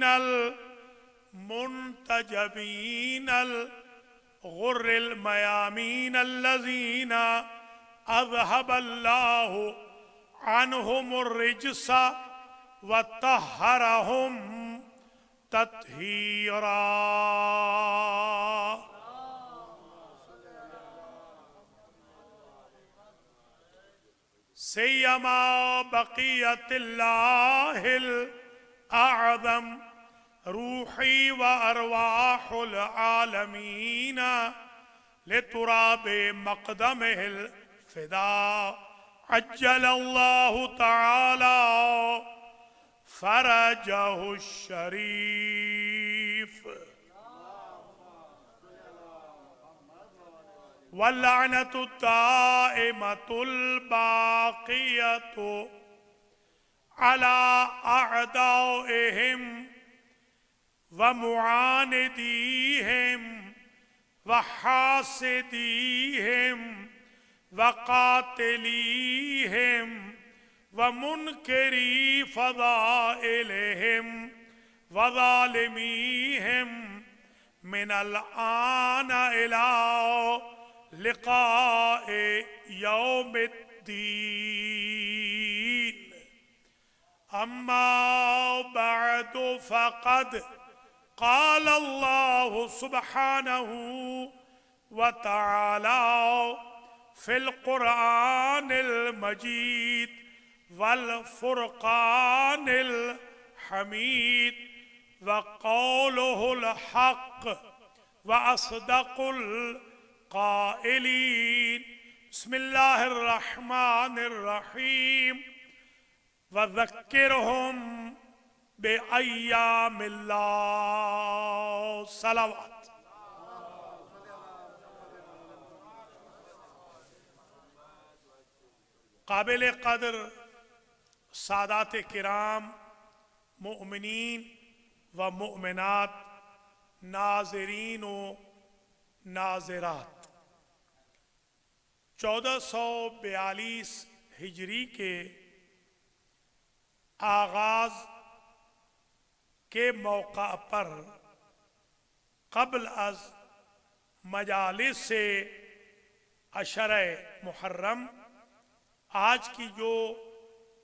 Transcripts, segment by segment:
साजिदीनल मुंतजबीनल गुर्रिल मयामीन अल्लज़ीना अज़हबल्लाहु अन्हुमुर रिज्सा व तहरहुम तत्हीरा। सय्यमा बक़ियतिल्लाहिल अअज़म रूही व अरवाहुल आलमीना लितुराबे मक़दमिहिल फ़िदा अज्जलल्लाहु तआला फ़रजहु शरीफ वल्लअनतु दाइमतुल बाक़ियतु अला अअदाइहिम व मुआनिदीहिम व हासिदीहिम व कातिलीहिम व मुनकरी फ़ज़ाइलिहिम व ज़ालिमीहिम मिनल आन इला लिक़ाए यौमिद्दीन। अम्मा बअदु फ़क़द क़ाल अल्लाहु सुब्हानहु व तआला फ़िल क़ुरआनिल मजीद वल फ़ुरक़ानिल हमीद व क़ौलुहुल हक़ व अस्दक़ुल क़ाइलीन। बिस्मिल्लाहिर रहमानिर रहीम व ज़क्किरहुम बिअय्यामिल्लाह। सलावत। काबिल क़द्र सादात किराम, मुअमिनीन व मुअमिनात, नाज़रीन व नाज़िरात, 1442 हिजरी के आगाज के मौका पर क़ब्ल अज़ मजालिस से अशरे मुहर्रम, आज की जो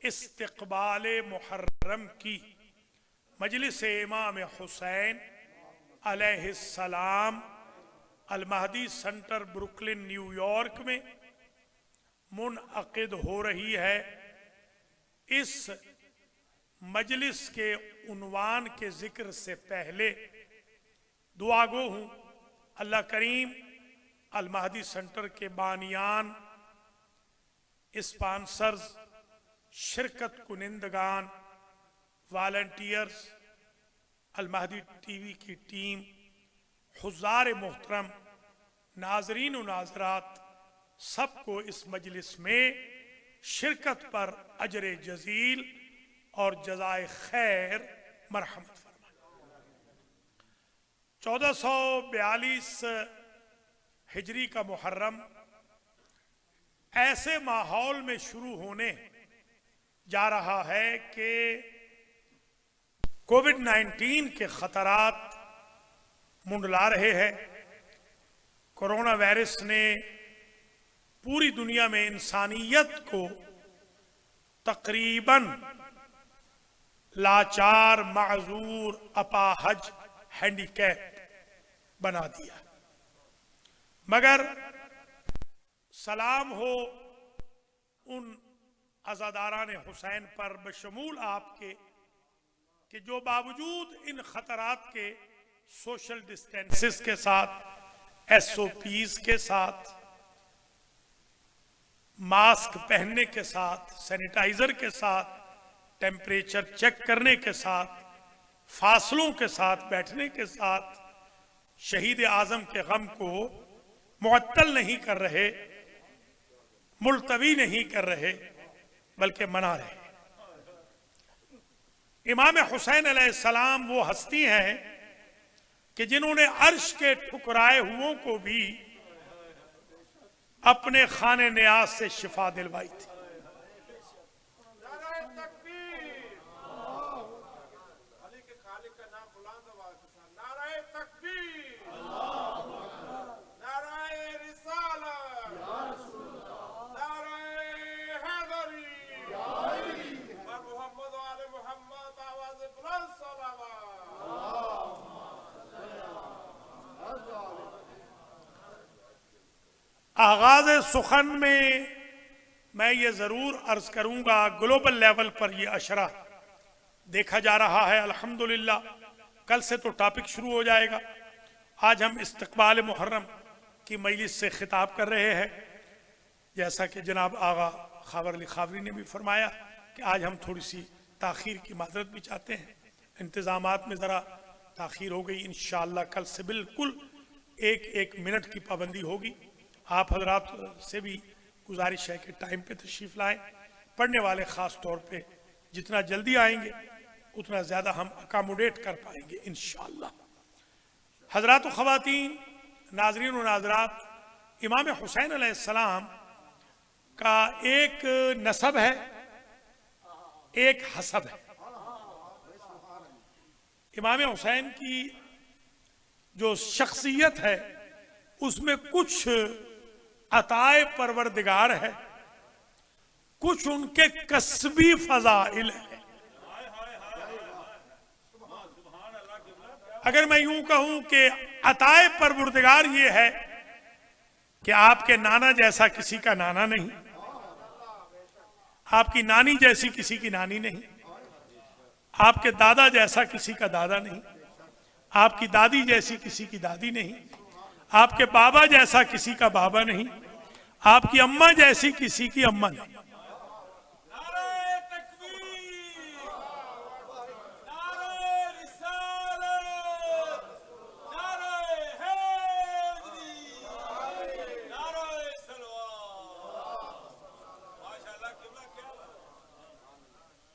इस्तिक़बाल मुहर्रम की मजलिस इमाम हुसैन अलैहिस्सलाम अल महदी सेंटर ब्रुकलिन न्यूयॉर्क में मुनअक़िद हो रही है। इस मजलिस के उन्वान के जिक्र से पहले दुआगो हूँ अल्लाह करीम अल महदी सेंटर के बानियान, स्पॉन्सर्स, शिरकत कुनिंदगान, वॉलंटियर्स, अल महदी टीवी की टीम, हुज़ार मोहतरम, नाज़रीन व नाज़रात, सबको इस मजलिस में शिरकत पर अजर जज़ील और जज़ाए खैर मरहमत फरमाए। 1442 हिजरी का मुहर्रम ऐसे माहौल में शुरू होने जा रहा है कि कोविड-19 के खतरात मुंडला रहे हैं। कोरोना वायरस ने पूरी दुनिया में इंसानियत को तकरीबन लाचार, माजूर, अपाहज, हैंडीकैप बना दिया। मगर सलाम हो उन अज़ादारान हुसैन पर, बशमूल आपके, कि जो बावजूद इन खतरात के सोशल डिस्टेंसेस के साथ, SOPs के साथ, मास्क पहनने के साथ, सैनिटाइजर के साथ, टेम्परेचर चेक करने के साथ, फासलों के साथ बैठने के साथ शहीद आज़म के गम को मुअत्तल नहीं कर रहे, मुलतवी नहीं कर रहे, बल्कि मना रहे। इमाम हुसैन अलैहिस्सलाम वो हस्ती हैं कि जिन्होंने अर्श के ठुकराए हुओं को भी अपने खाने नियाज से शिफा दिलवाई थी। आगाज सुखन में मैं ये जरूर अर्ज करूंगा, ग्लोबल लेवल पर ये अशरा देखा जा रहा है अल्हम्दुलिल्लाह। कल से तो टॉपिक शुरू हो जाएगा। आज हम इस्तकबाल मुहर्रम की मजलिस से खिताब कर रहे हैं। जैसा कि जनाब आगा खावर अली खावरी ने भी फरमाया कि आज हम थोड़ी सी ताखीर की माजरत भी चाहते हैं, इंतज़ामात में ज़रा ताखीर हो गई। इंशाअल्लाह कल से बिल्कुल एक एक मिनट की पाबंदी होगी। आप हजरात से भी गुजारिश है कि टाइम पे तशरीफ़ लाएँ। पढ़ने वाले ख़ास तौर पे जितना जल्दी आएंगे उतना ज़्यादा हम अकामोडेट कर पाएंगे इंशाअल्लाह। हजरात व ख़वातीन, नाज़रीन व नाज़रात, इमाम हुसैन अलैहिस्सलाम का एक नसब है, एक हसब है। इमाम हुसैन की जो शख्सियत है उसमें कुछ अताए परवरदिगार है, कुछ उनके कसबी फजाइल है। अगर मैं यूं कहूं कि अताए परवरदिगार ये है कि आपके नाना जैसा किसी का नाना नहीं, आपकी नानी जैसी किसी की नानी नहीं, आपके दादा जैसा किसी का दादा नहीं, आपकी दादी जैसी किसी की दादी नहीं, आपके बाबा जैसा किसी का बाबा नहीं, आपकी अम्मा जैसी किसी की अम्मा नहीं।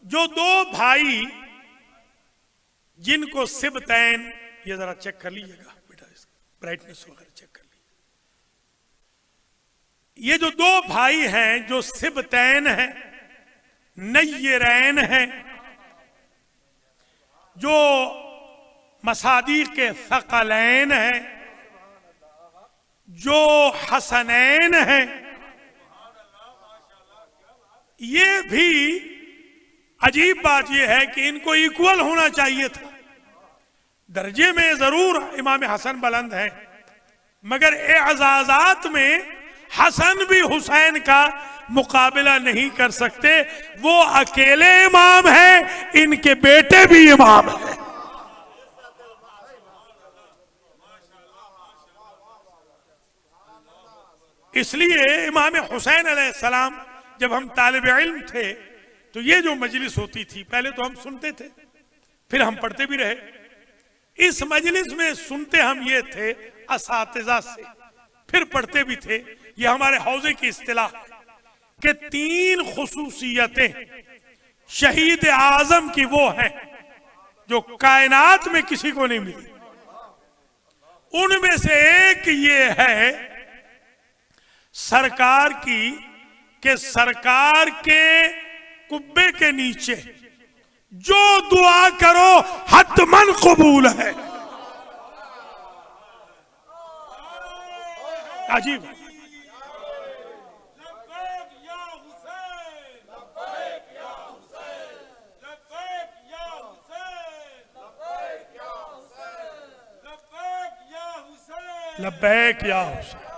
जो दो भाई जिनको सिबतैन, ये जरा चेक कर लीजिएगा बेटा, ब्राइटनेस वगैरह चेक कर लीजिए। ये जो दो भाई हैं जो सिबतैन हैं, नय्यरैन हैं, जो मसादी के थकलैन हैं, जो हसनैन हैं, ये भी अजीब बात यह है कि इनको इक्वल होना चाहिए था। दर्जे में जरूर इमाम हसन बुलंद है, मगर एजाजात में हसन भी हुसैन का मुकाबला नहीं कर सकते। वो अकेले इमाम हैं, इनके बेटे भी इमाम हैं। इसलिए इमाम हुसैन अलैहिस्सलाम, जब हम तालिब इल्म थे तो ये जो मजलिस होती थी, पहले तो हम सुनते थे, फिर हम पढ़ते भी रहे। इस मजलिस में सुनते हम ये थे असातिज़ा से, फिर पढ़ते भी थे। ये हमारे हौजे की इस्तिलाह कि तीन खुसूसियतें शहीद आजम की वो हैं जो कायनात में किसी को नहीं मिली। उनमें से एक ये है सरकार की कि सरकार के कुब्बे के नीचे जो दुआ करो हतमन कबूल है। अजीब। लब्बैक या हुसैन।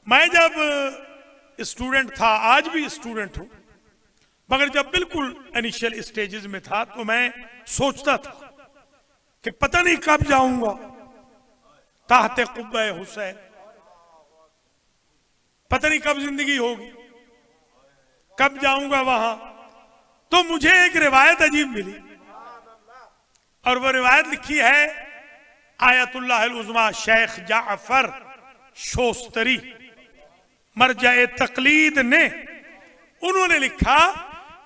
मैं जब स्टूडेंट था, आज भी स्टूडेंट हूं, मगर जब बिल्कुल इनिशियल स्टेजेस में था तो मैं सोचता था कि पता नहीं कब जाऊंगा ताहते कुब्बे हुसैन, पता नहीं कब जिंदगी होगी, कब जाऊंगा वहां। तो मुझे एक रिवायत अजीब मिली, और वो रिवायत लिखी है आयतुल्लाह अल उज़्मा शेख जाफर शोस्तरी मरजाए तकलीद ने। उन्होंने लिखा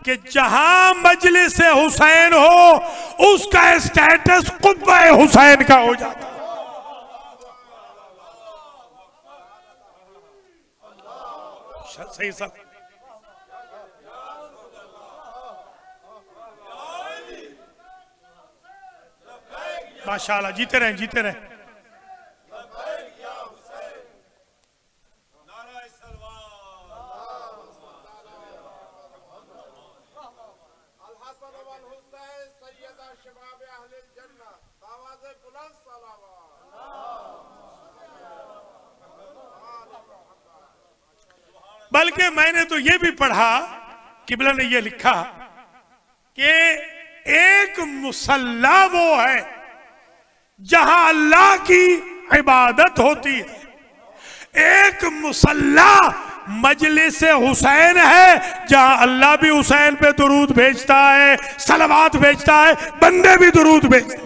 कि जहां मजलिस हुसैन हो उसका स्टेटस कुब्बा हुसैन का हो जाता। सही सब। माशाल्लाह, जीते रहें जीते रहें। बल्कि मैंने तो ये भी पढ़ा, किबला ने ये लिखा कि एक मुसल्ला वो है जहां अल्लाह की इबादत होती है, एक मुसल्ला मजलिस हुसैन है जहां अल्लाह भी हुसैन पे दुरूद भेजता है, सलवात भेजता है, बंदे भी दुरूद भेजते हैं।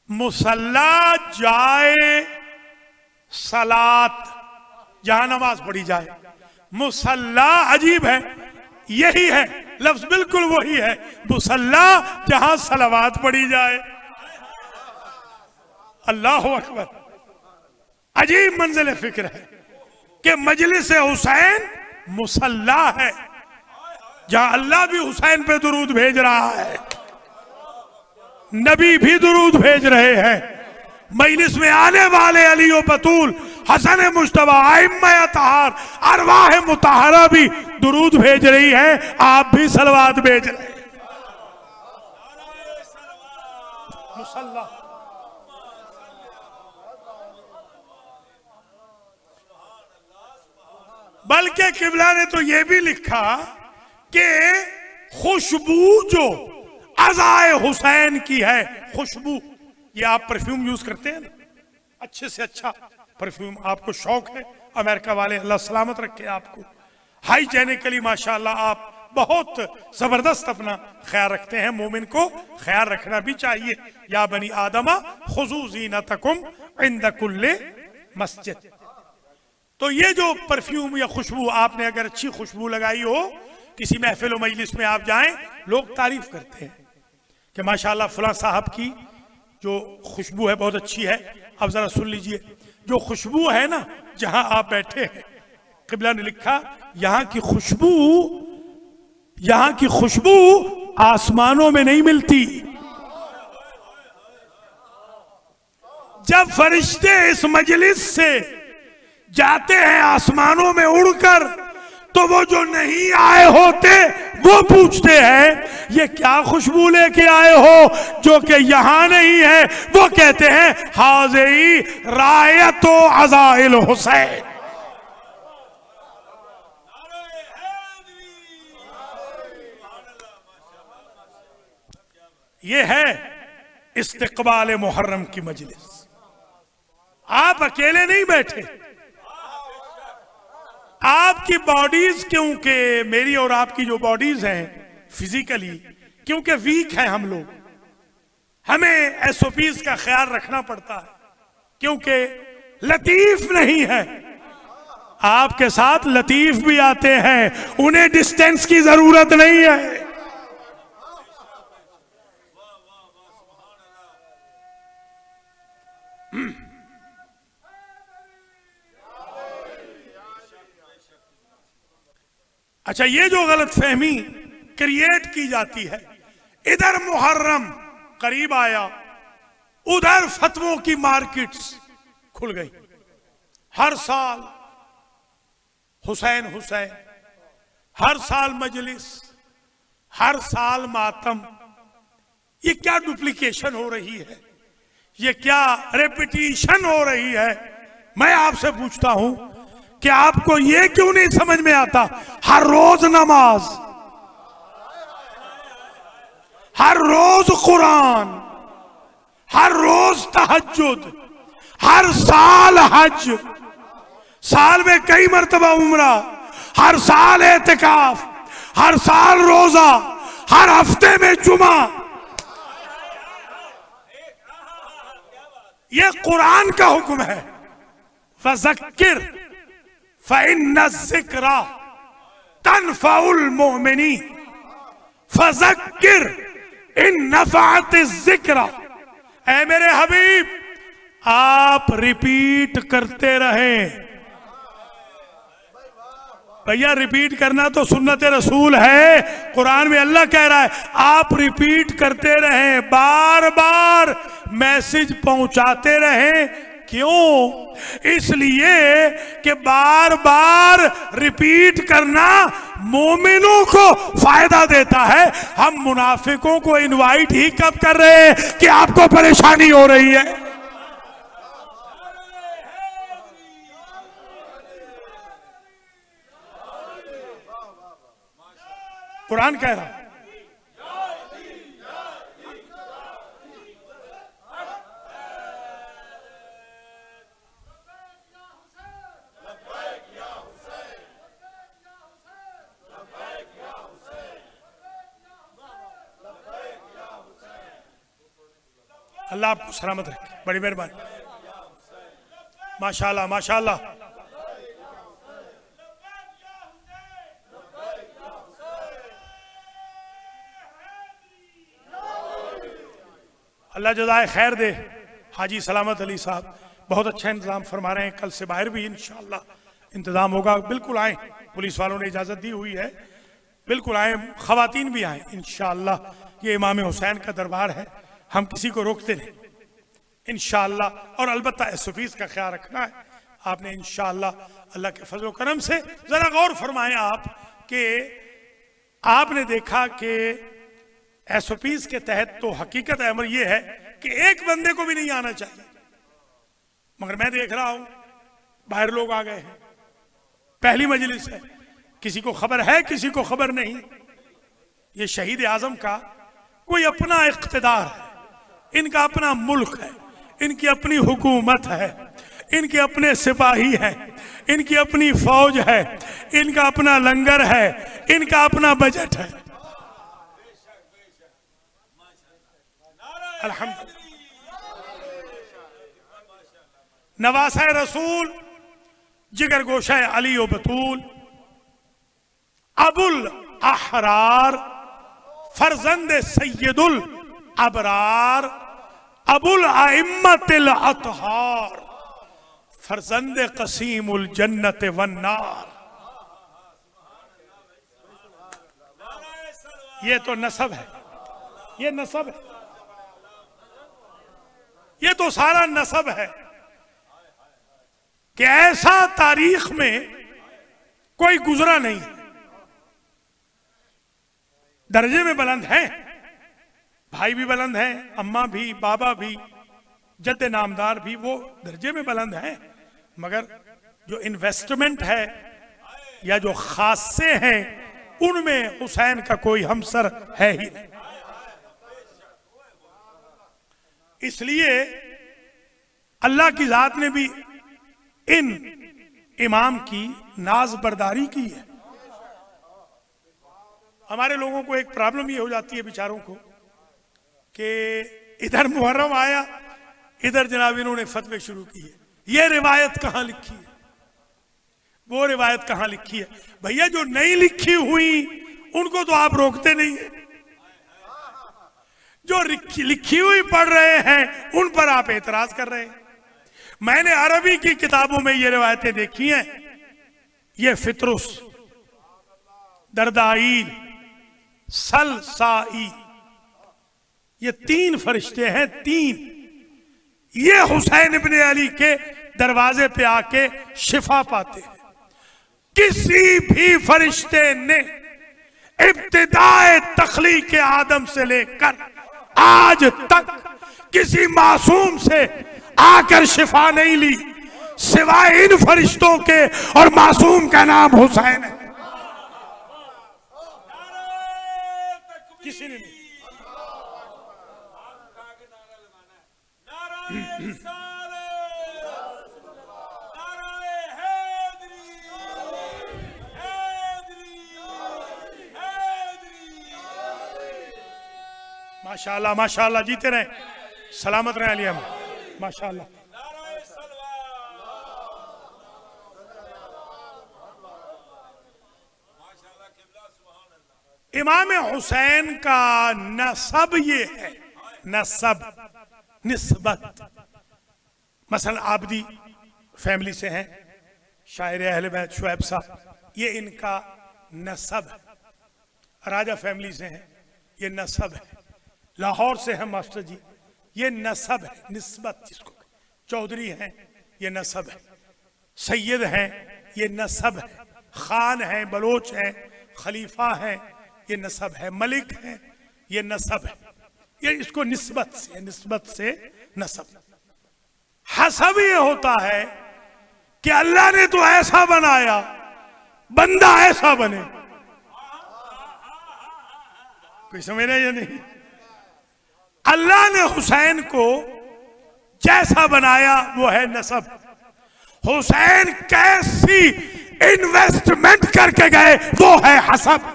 मुसल्ला जाए सलात, जहां नमाज पढ़ी जाए। मुसल्ला अजीब है, यही है लफ्ज, बिल्कुल वही है, मुसल्ला जहां सलावात पढ़ी जाए। अल्लाह अकबर। अजीब मंजिल फिक्र है कि मजलिस हुसैन मुसल्ला है जहां अल्लाह भी हुसैन पे दुरूद भेज रहा है, नबी भी दुरूद भेज रहे हैं, मजलिस में आने वाले अली व बतूल, हसन मुश्तबा, आइम्मा अतहार, अरवाह मुतहरा भी दुरूद भेज रही है, आप भी सलवात भेज रहे हैं। मुसल्ला बल्कि किबला ने तो यह भी लिखा कि खुशबू जो अज़ाए हुसैन की है, खुशबू, ये आप परफ्यूम यूज करते हैं ना, अच्छे से अच्छा परफ्यूम, आपको शौक है, अमेरिका वाले अल्लाह सलामत रखे आपको, हाइजेनिकली माशाल्लाह आप बहुत जबरदस्त अपना ख्याल रखते हैं। मोमिन को ख्याल रखना भी चाहिए। या बनी आदमा खुजू ज़ीनतकुम इंद कुल्ले मस्जिद। तो ये जो परफ्यूम या खुशबू, आपने अगर अच्छी खुशबू लगाई हो, किसी महफिल व मजलिस में आप जाएं, लोग तारीफ करते हैं कि माशाल्लाह फलां साहब की जो खुशबू है बहुत अच्छी है। अब जरा सुन लीजिए, जो खुशबू है ना जहां आप बैठे हैं, किबला ने लिखा यहां की खुशबू आसमानों में नहीं मिलती। जब फरिश्ते इस मजलिस से जाते हैं आसमानों में उड़कर, तो वो जो नहीं आए होते वो पूछते हैं ये क्या खुशबू लेके आए हो जो कि यहां नहीं है। वो कहते हैं हाज़ी रायतो अज़ाइल हुसैन। ये है इस्तिक़बाल मुहर्रम की मजलिस। आप अकेले नहीं बैठे, आपकी बॉडीज, क्योंकि मेरी और आपकी जो बॉडीज हैं फिजिकली, क्योंकि वीक हैं हम लोग, हमें एसओपीज का ख्याल रखना पड़ता है, क्योंकि लतीफ नहीं है। आपके साथ लतीफ भी आते हैं, उन्हें डिस्टेंस की जरूरत नहीं है। अच्छा, ये जो गलत फहमी क्रिएट की जाती है, इधर मुहर्रम करीब आया, उधर फतवों की मार्केट्स खुल गई। हर साल हुसैन हुसैन, हर साल मजलिस, हर साल मातम। ये क्या डुप्लीकेशन हो रही है, ये क्या रेपिटिशन हो रही है। मैं आपसे पूछता हूं कि आपको ये क्यों नहीं समझ में आता, हर रोज नमाज, हर रोज कुरान, हर रोज तहज्जुद, हर साल हज, साल में कई मर्तबा उम्रा, हर साल एतिकाफ, हर साल रोजा, हर हफ्ते में जुमा। ये कुरान का हुक्म है, फज़क्किर फ़इन्न ज़िक्रा तनफ़उल मोमिनीन, फज़क्किर इन नफ़अति ज़िक्रा। ऐ मेरे हबीब, आप रिपीट करते रहें। भैया रिपीट करना तो सुन्नत रसूल है, कुरान में अल्लाह कह रहा है आप रिपीट करते रहें, बार बार मैसेज पहुंचाते रहें। क्यों? इसलिए कि बार बार रिपीट करना मोमिनों को फायदा देता है। हम मुनाफिकों को इनवाइट ही कब कर रहे हैं कि आपको परेशानी हो रही है। कुरान कह रहा अल्लाह आपको सलामत रखे, बड़ी मेहरबानी। माशाल्लाह माशाल्लाह। अल्लाह जज़ाए खैर दे। हाजी सलामत अली साहब बहुत अच्छा इंतजाम फरमा रहे हैं। कल से बाहर भी इंशाअल्लाह इंतजाम होगा। बिल्कुल आए, पुलिस वालों ने इजाजत दी हुई है, बिल्कुल आए, खवातीन भी आए इंशाअल्लाह। ये इमाम हुसैन का दरबार है, हम किसी को रोकते नहीं इंशाअल्लाह। और अलबत्ता एसओपीज का ख्याल रखना है आपने इंशाअल्लाह। अल्लाह के फजल करम से जरा गौर फरमाएं आप कि आपने देखा कि एसओपीज के तहत तो हकीकत अमर यह है कि एक बंदे को भी नहीं आना चाहिए, मगर मैं देख रहा हूं बाहर लोग आ गए हैं। पहली मजलिस है, किसी को खबर है किसी को खबर नहीं। ये शहीद आजम का कोई अपना इख्तिदार है, इनका अपना मुल्क है, इनकी अपनी हुकूमत है, इनके अपने सिपाही हैं, इनकी अपनी फौज है, इनका अपना लंगर है, इनका अपना बजट है। अल्हम्दुलिल्लाह। नवासा रसूल, जिगर गोशा अली व बतूल, अबुल अहरार, फरजंद सैयदुल अबरार, अबुल अइम्मतिल अतहार, फरजंद कसीमुल जन्नत वन्नार। ये तो नसब है, ये नसब है, ये तो सारा नसब है कि ऐसा तारीख में कोई गुजरा नहीं। दर्जे में बुलंद हैं, भाई भी बुलंद हैं, अम्मा भी, बाबा भी, जद्द नामदार भी, वो दर्जे में बुलंद हैं, मगर जो इन्वेस्टमेंट है या जो खासे हैं उनमें हुसैन का कोई हमसर है ही नहीं। इसलिए अल्लाह की जात ने भी इन इमाम की नाज बर्दारी की है। हमारे लोगों को एक प्रॉब्लम ये हो जाती है बेचारों को कि इधर मुहर्रम आया, इधर जनाब इन्होंने फतवे शुरू किए। ये रिवायत कहां लिखी है, वो रिवायत कहां लिखी है। भैया जो नहीं लिखी हुई उनको तो आप रोकते नहीं है, जो लिखी हुई पढ़ रहे हैं उन पर आप एतराज कर रहे हैं। मैंने अरबी की किताबों में ये रिवायतें देखी हैं। ये फितरुस, दरदाईल, सलसाई, ये तीन फरिश्ते हैं, तीन। ये हुसैन इब्ने अली के दरवाजे पे आके शिफा पाते हैं। किसी भी फरिश्ते ने इब्तिदाए तख्लीक आदम से लेकर आज तक किसी मासूम से आकर शिफा नहीं ली सिवाय इन फरिश्तों के, और मासूम का नाम हुसैन है। किसी ने नहीं। माशाल्लाह माशाल्लाह, जीते रहे, सलामत रहे अलिया में, माशाल्लाह। इमाम हुसैन का नसब ये है, नसब, निस्बत। मसलन आबदी फैमिली से हैं, शायर अहले बैत शुएब साहब, ये इनका नसब है। राजा फैमिली से हैं, ये नसब है। लाहौर से है मास्टर जी, ये नसब है, निस्बत जिसको चौधरी हैं ये नसब है, सैयद हैं ये नसब है, खान हैं, बलोच हैं, खलीफा हैं ये नसब है, मलिक हैं ये नसब है। ये इसको निस्बत से नसब। हसब ये होता है कि अल्लाह ने तो ऐसा बनाया, बंदा ऐसा बने। कोई समझ रहा है या नहीं? अल्लाह ने हुसैन को जैसा बनाया वो है नसब। हुसैन कैसी इन्वेस्टमेंट करके गए वो है हसब।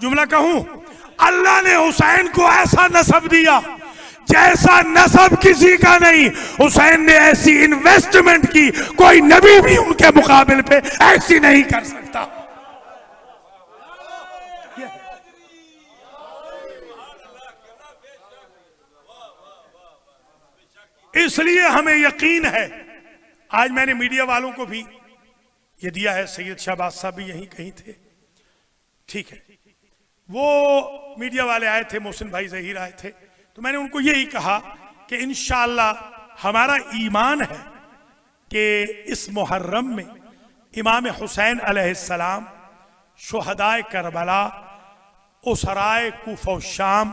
जुमला कहूं, अल्लाह ने हुसैन को ऐसा नसब दिया जैसा नसब किसी का नहीं। हुसैन ने ऐसी इन्वेस्टमेंट की, कोई नबी भी उनके मुकाबले पे ऐसी नहीं कर सकता। इसलिए हमें यकीन है, आज मैंने मीडिया वालों को भी ये दिया है, सैयद शहबाज साहब भी यहीं कहीं थे, ठीक है, वो मीडिया वाले आए थे, मोहसिन भाई जहीर आए थे, तो मैंने उनको यही कहा कि इंशाअल्लाह हमारा ईमान है कि इस मुहर्रम में इमाम हुसैन अलैहिस्सलाम, शुहदाए करबला, उसराए कूफा शाम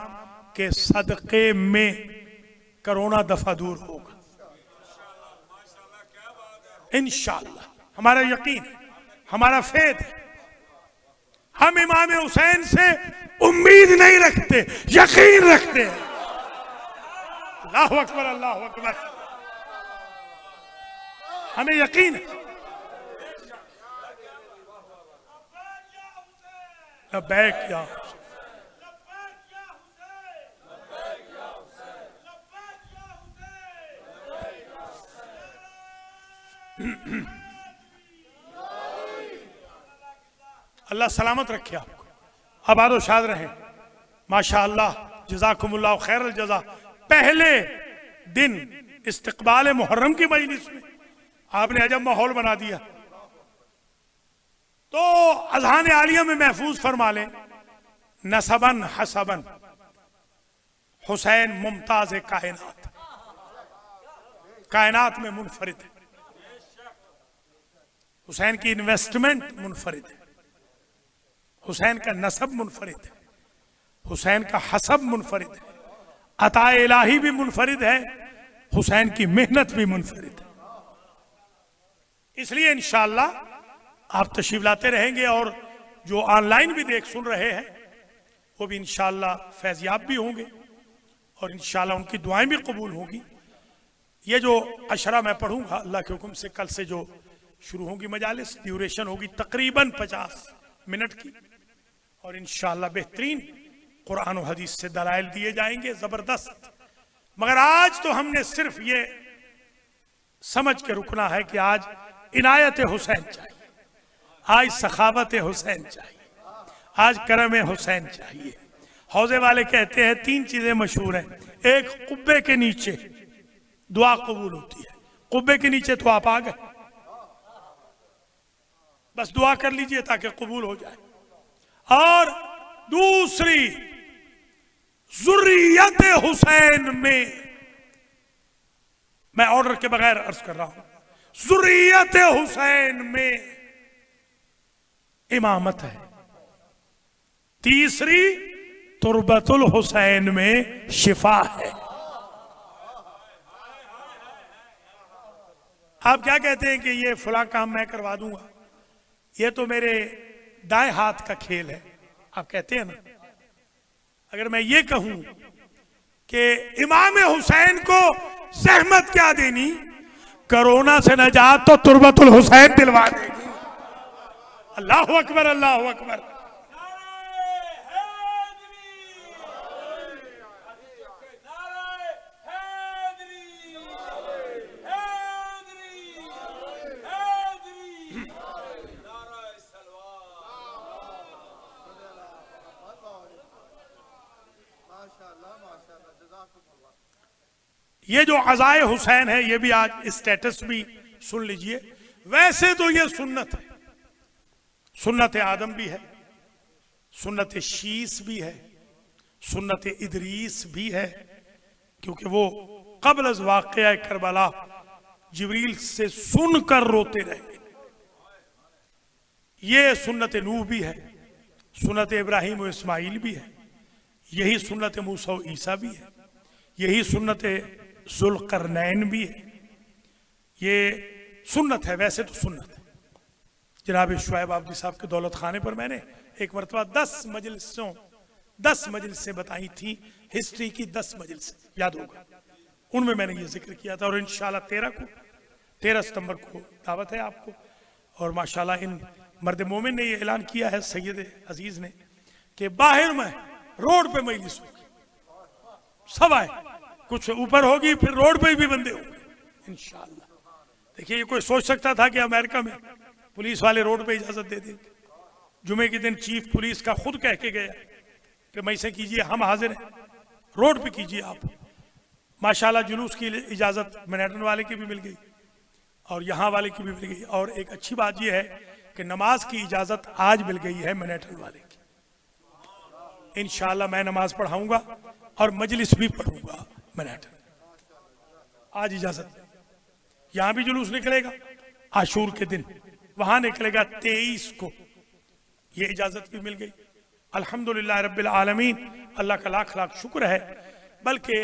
के सदक़े में कोरोना दफा दूर होगा इंशाअल्लाह। हमारा यकीन है, हमारा फेद है। हम इमाम हुसैन से उम्मीद नहीं रखते, यकीन रखते हैं। अल्लाहु अकबर, अल्लाहु अकबर। हमें यकीन है। लब्बैक या अल्लाह सलामत रखे आपको, आबाद और शाद रहें। माशाअल्लाह, जज़ाकुमुल्लाह खैरल जज़ा। पहले दिन इस्तक़बाल मुहर्रम की मजलिस में आपने अजब माहौल बना दिया, तो अज़हान आलिया में महफूज फरमा लें, नसबन हसबन हुसैन मुमताज कायनात, कायनात में मुनफरिद है। हुसैन की इन्वेस्टमेंट मुनफरिद है, हुसैन का नसब मुनफरिद है, हुसैन का हसब मुनफरिद है, अताए इलाही भी मुनफरिद है, हुसैन की मेहनत भी मुनफरिद है। इसलिए इंशाअल्लाह आप तशरीफ लाते रहेंगे, और जो ऑनलाइन भी देख सुन रहे हैं वो भी इंशाअल्लाह फैज़याब भी होंगे, और इंशाअल्लाह उनकी दुआएं भी कबूल होंगी। ये जो अशरा मैं पढ़ूंगा अल्लाह के हुक्म से, कल से जो शुरू होगी मजालिस, ड्यूरेशन होगी तकरीबन 50 मिनट की, और इंशाअल्लाह बेहतरीन कुरान और हदीस से दलाइल दिए जाएंगे जबरदस्त। मगर आज तो हमने सिर्फ ये समझ के रुकना है कि आज इनायत हुसैन चाहिए, आज सखावत हुसैन चाहिए, आज करम हुसैन चाहिए। हौजे वाले कहते हैं 3 चीजें मशहूर हैं। एक, कुब्बे के नीचे दुआ कबूल होती है। कुब्बे के नीचे तो आप आ गए, बस दुआ कर लीजिए ताकि कबूल हो जाए। और दूसरी, ज़ुर्रियत हुसैन में, मैं ऑर्डर के बगैर अर्ज कर रहा हूं, ज़ुर्रियत हुसैन में इमामत है। तीसरी, तुरबतुल हुसैन में शिफा है। आप क्या कहते हैं कि ये फला काम मैं करवा दूंगा, ये तो मेरे दाएं हाथ का खेल है, आप कहते हैं ना। अगर मैं ये कहूं कि इमाम हुसैन को जहमत क्या देनी, कोरोना से नजात तो तुरबतुल हुसैन दिलवा देगी। अल्लाहु अकबर, अल्लाहु अकबर। ये जो अज़ाए हुसैन है, ये भी आज स्टेटस भी सुन लीजिए। वैसे तो ये सुन्नत है, सुन्नत आदम भी है, सुन्नत शीस भी है, सुन्नत इदरीस भी है, क्योंकि वो क़ब्ल अज़ वाक़या करबला जिब्रील से सुनकर रोते रहे। ये सुन्नत नूह भी है, सुन्नत इब्राहिम और इस्माइल भी है, यही सुन्नत मूसा और ईसा भी है, यही सुन्नत ज़ुल्क़रनैन भी है। ये सुन्नत है, वैसे तो सुन्नत है। जनाब शुएब आबदी साहब के दौलत खाने पर मैंने एक मरतबा 10 मजलिसें बताई थी, हिस्ट्री की 10 मजलिसें, याद होगा, उनमें मैंने ये जिक्र किया था। और इंशाल्लाह 13 सितंबर को दावत है आपको। और माशाल्लाह इन मर्द मोमिन ने ये ऐलान किया है, सैयद अजीज ने, कि बाहर में रोड पे मजलिस होगी, सब आए, कुछ ऊपर होगी, फिर रोड पे भी बंदे होंगे इंशाल्लाह। देखिए, ये कोई सोच सकता था कि अमेरिका में पुलिस वाले रोड पे इजाजत दे देंगे? जुमे के दिन चीफ पुलिस का खुद कह के गया कि मैं इसे कीजिए, हम हाजिर हैं, रोड पे कीजिए आप। माशाल्लाह जुलूस की इजाजत मैनहट्टन वाले की भी मिल गई और यहाँ वाले की भी मिल गई। और एक अच्छी बात यह है कि नमाज की इजाजत आज मिल गई है मैनहट्टन वाले की। इंशाल्लाह मैं नमाज पढ़ाऊंगा और मजलिस भी पढ़ूंगा मैनहट्टन, आज इजाजत। यहां भी जुलूस निकलेगा आशूर के दिन, वहां निकलेगा 23 को, ये इजाजत भी मिल गई। अल्हम्दुलिल्लाह रब्बिल आलमीन, अल्लाह का लाख लाख शुक्र है। बल्कि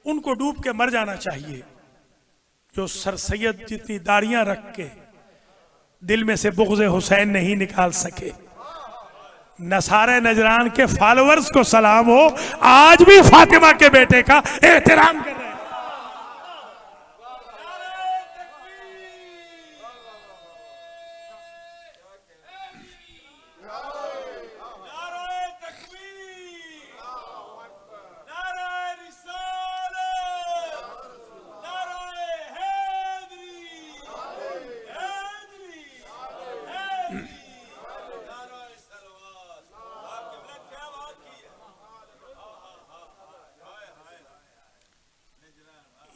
उनको डूब के मर जाना चाहिए जो सर सैयद जितनी दाढ़ियां रख के दिल में से बुग़्ज़ हुसैन नहीं निकाल सके। नसारे नजरान के फॉलोअर्स को सलाम हो, आज भी फातिमा के बेटे का एहतराम कर रहे हैं।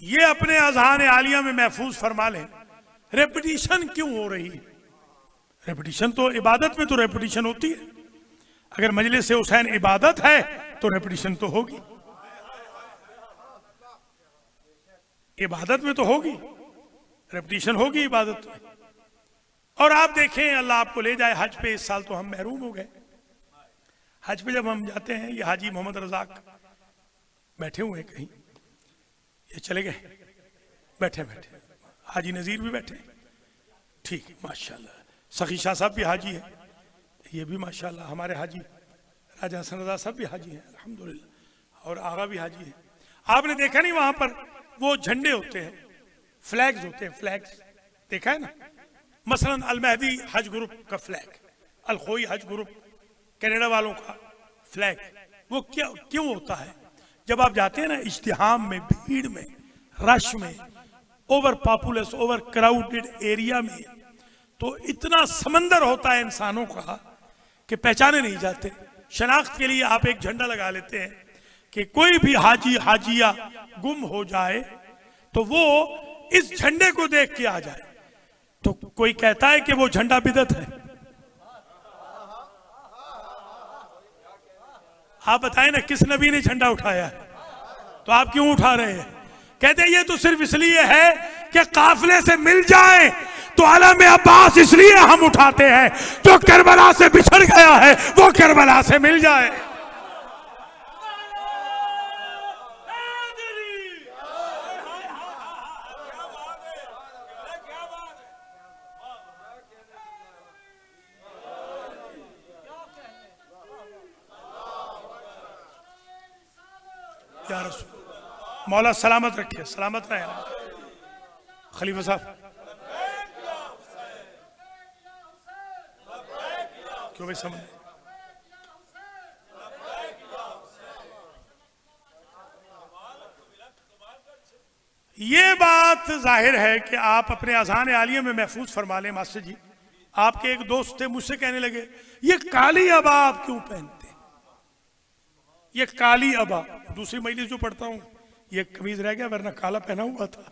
ये अपने अज़हान आलिया में महफूज फरमा लें, रेपिटिशन क्यों हो रही है? रेपिटिशन तो इबादत में तो रेपिटिशन होती है। अगर मजलिस हुसैन इबादत है तो रेपिटिशन तो होगी, इबादत में तो होगी, रेपिटिशन होगी इबादत में। और आप देखें, अल्लाह आपको ले जाए हज पे। इस साल तो हम महरूम हो गए। हज पे जब हम जाते हैं, ये हाजी मोहम्मद रज़ाक बैठे हुए हैं कहीं, ये चले गए, बैठे बैठे, हाजी नज़ीर भी बैठे, ठीक है माशाल्लाह। सखी शाह साहब भी हाजी है, ये भी माशाल्लाह। हमारे हाजी राजा हसन रज़ा साहब भी हाजी हैं अल्हम्दुलिल्लाह, और आगा भी हाजी है। आपने देखा नहीं वहां पर वो झंडे होते हैं, फ्लैग्स होते हैं, फ्लैग्स देखा है ना? मसलन अल महदी हज ग्रुप का फ्लैग, अल खोई हज ग्रुप कनाडा वालों का फ्लैग, वो क्या क्यों होता है? जब आप जाते हैं ना इज्तिहाम में, भीड़ में, रश में, over populace, over crowded area में, तो इतना समंदर होता है इंसानों का कि पहचाने नहीं जाते। शनाख्त के लिए आप एक झंडा लगा लेते हैं कि कोई भी हाजी हाजिया गुम हो जाए तो वो इस झंडे को देख के आ जाए। तो कोई कहता है कि वो झंडा बिदअत है। आप बताएं ना, किस नबी ने झंडा उठाया है? तो आप क्यों उठा रहे हैं? कहते हैं ये तो सिर्फ इसलिए है कि काफिले से मिल जाए, तो आलम अब्बास इसलिए हम उठाते हैं, जो करबला से बिछड़ गया है वो करबला से मिल जाए। या रसूल, मौला सलामत रखे, सलामत रहे खलीफा साहब। क्यों भाई समझ? ये बात जाहिर है कि आप अपने अज़ान आलिया में महफूज फरमा लें। मास्टर जी, आपके एक दोस्त थे, मुझसे कहने लगे ये काली अबा आप क्यों पहनते? ये काली अबा, दूसरी मजलिस जो पढ़ता हूँ, ये कमीज रह गया, वरना काला पहना हुआ था,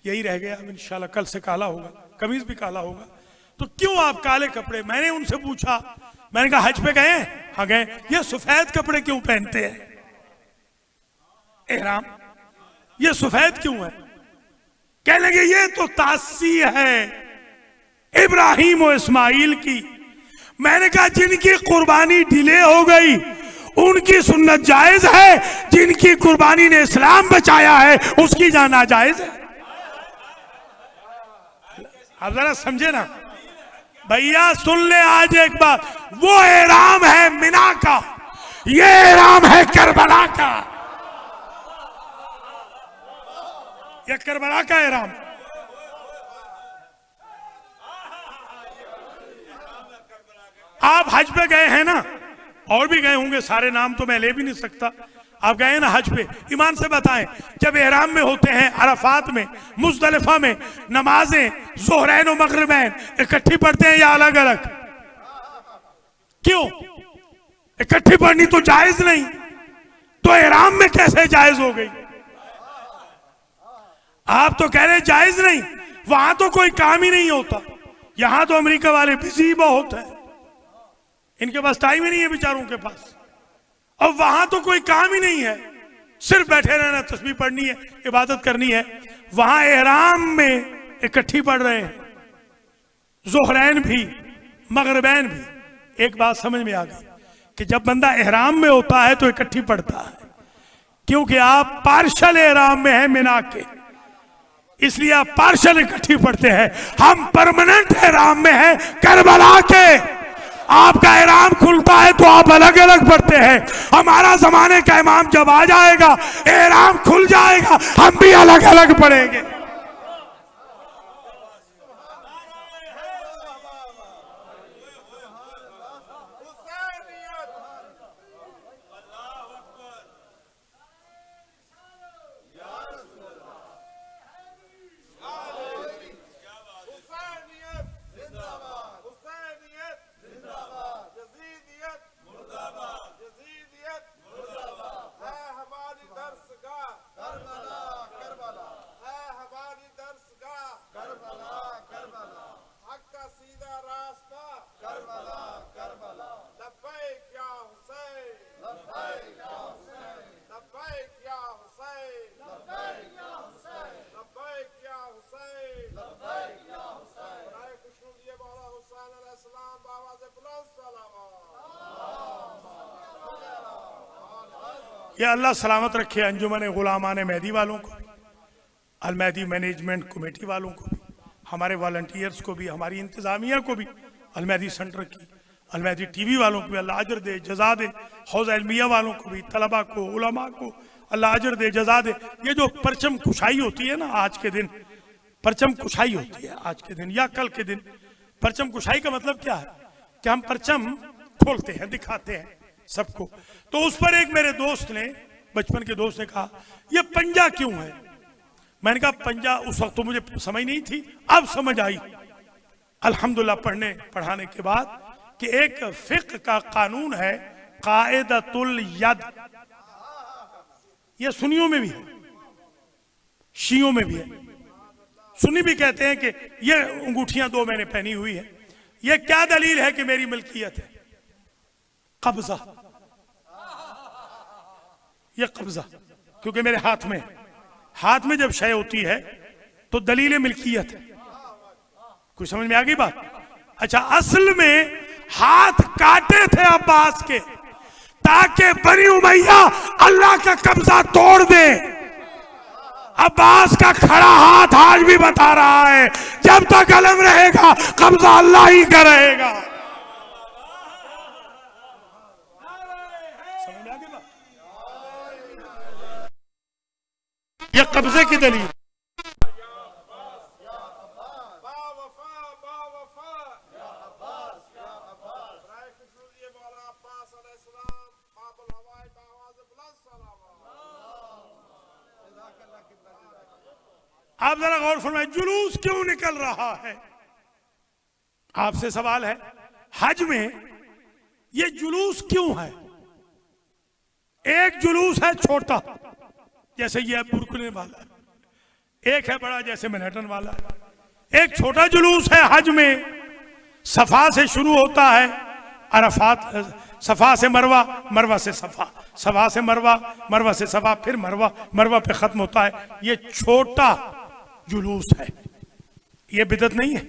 यही रह गया। अब इंशाल्लाह कल से काला होगा, कमीज भी काला होगा। तो क्यों आप काले कपड़े? मैंने उनसे पूछा, मैंने कहा हज पे गए? हाँ गए। ये सफेद कपड़े क्यों पहनते हैं? एहराम, ये सफेद क्यों है? कहने लगे ये तो तासी है इब्राहिम और इस्माइल की। मैंने कहा जिनकी कुर्बानी डिले हो गई उनकी सुन्नत जायज है, जिनकी कुर्बानी ने इस्लाम बचाया है उसकी जान नाजायज है। आप जरा समझे ना भैया, सुन ले आज एक बात, वो एहराम है मिना का, ये एहराम है करबला का। ये करबला का एहराम। आप हज पे गए हैं ना, और भी गए होंगे, सारे नाम तो मैं ले भी नहीं सकता। आप गए ना हज पे, ईमान से बताएं, जब एहराम में होते हैं अरफात में, मुज़दलिफा में, नमाजें ज़ोहरैन और मगरिबैन इकट्ठी पढ़ते हैं या अलग अलग? क्यों? इकट्ठी पढ़नी तो जायज नहीं, तो एहराम में कैसे जायज हो गई? आप तो कह रहे जायज नहीं, वहां तो कोई काम ही नहीं होता। यहां तो अमेरिका वाले बिजी बहुत है, इनके पास टाइम ही नहीं है बेचारों के पास। और वहां तो कोई काम ही नहीं है, सिर्फ बैठे रहना, तस्बीह पढ़नी है, इबादत करनी है। वहां एहराम में इकट्ठी पढ़ रहे हैं, ज़ोहरैन भी मगरिबैन भी। एक बात समझ में आ गई कि जब बंदा एहराम में होता है तो इकट्ठी पढ़ता है, क्योंकि आप पार्शल एहराम में हैं मिना के, इसलिए आप पार्शल इकट्ठी पढ़ते हैं। हम परमानेंट एहराम में हैं करबला के। आपका एहराम खुलता है तो आप अलग अलग पढ़ते हैं। हमारा जमाने का इमाम जब आ जाएगा, एहराम खुल जाएगा, हम भी अलग अलग पढ़ेंगे। ये अल्लाह सलामत रखे अंजुमन गुलामान मेहदी वालों को भी, अल मेहदी मैनेजमेंट कमेटी वालों को भी, हमारे वॉलंटियर्स को भी, हमारी इंतज़ामिया को भी, अल मेहदी सेंटर की, अल मेहदी टीवी वालों को भी अल्लाह अजर दे जजा दे, हौज़ इल्मिया वालों को भी, तलबा को, उलमा को अल्लाह अजर दे जजा दे। ये जो परचम कुशाई होती है ना आज के दिन, परचम कुशाई होती है आज के दिन या कल के दिन। परचम कुशाई का मतलब क्या है कि हम परचम खोलते हैं, दिखाते हैं सबको। तो उस पर एक मेरे दोस्त ने, बचपन के दोस्त ने कहा ये पंजा क्यों है? मैंने कहा पंजा उस वक्त तो मुझे समझ नहीं थी, अब समझ आई अल्हम्दुलिल्लाह पढ़ने पढ़ाने के बाद कि एक फिक्र का कानून है कायदतुल यद। ये सुन्नियों में भी है, शियों में भी है। सुन्नी भी कहते हैं कि ये अंगूठियां दो मैंने पहनी हुई है, ये क्या दलील है कि मेरी मिल्कियत है? कब्जा, ये कब्जा, क्योंकि मेरे हाथ में, हाथ में जब शय होती है तो दलील मिल्कियत है। कुछ समझ में आ गई बात? अच्छा, असल में हाथ काटे थे अब्बास के ताकि बनी उमैया अल्लाह का कब्जा तोड़ दे। अब्बास का खड़ा हाथ आज भी बता रहा है जब तक अलम रहेगा कब्जा अल्लाह ही का रहेगा। ये कब्जे की दलील। आप जरा गौर फरमाए, जुलूस क्यों निकल रहा है? आपसे सवाल है, हज में ये जुलूस क्यों है? एक जुलूस है छोटा, जैसे ये बुरकुने वाला, एक है बड़ा जैसे मैनहट्टन वाला। एक छोटा जुलूस है हज में, सफा से शुरू होता है, अरफात सफा से मरवा, मरवा से सफा, सफा से मरवा, मरवा से सफा, फिर मरवा, मरवा पे खत्म होता है। ये छोटा जुलूस है, ये बिदअत नहीं है,